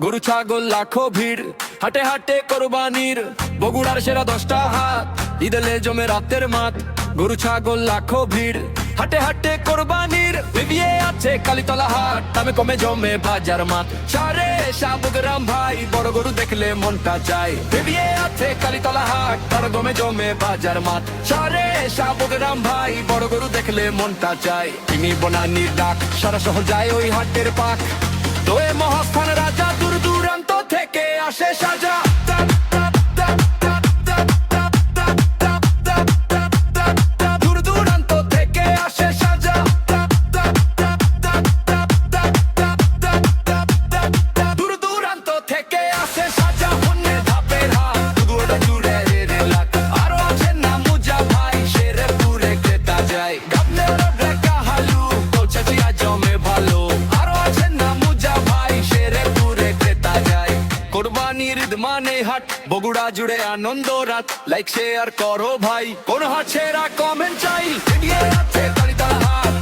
গরু ছাগল লাখো ভিড়, হাটে হাটে কোরবানির বগুড়ার সেরা 10টা হাট, ঈদেলে জমে রাতের মাঠ। গরু ছাগল লাখো ভিড়, হাটে হাটে কোরবানির ভিভিয়ে আছে কালীতলা হাট, দামে কমে জমে বাজার মাঠ। সারে শাহবুগরাম ভাই, বড় গরু দেখলে মনটা চায়। ভিভিয়ে আছে কালীতলা হাট, তার কমে জমে বাজার মাঠ। সারে শাহবুগরাম ভাই, বড় গরু দেখলে মনটা চায়। তিনি বনানির ডাক, সারা শহর যায় ওই হাটের পাক। তো এ মহাস্থান রাজা, দূর দূরান্ত থেকে আসে সাজা। দূর দূরান্ত থেকে আসে সাজা। দূর দূরান্ত থেকে আসে সাজা। অন্যে ধাপের হাট, দুয়ারে জুড়ে রেলাক। আরো আছে না মুজা ভাই, শেরপুরে ক্রেতা যায়। গাবনের রেখা হালু, কলচাচিয়া জমে ভালো। আরো আছে না মুজা ভাই, শেরপুরে ক্রেতা যায়। কোরবানির ঈদ মানে হাট, বগুড়া জুড়ে আনন্দ রাত। লাইক শেয়ার করো ভাই, কোন হাট সেরা কমেন্ট চাই। ভিডিও আছে কালীতলা হাট।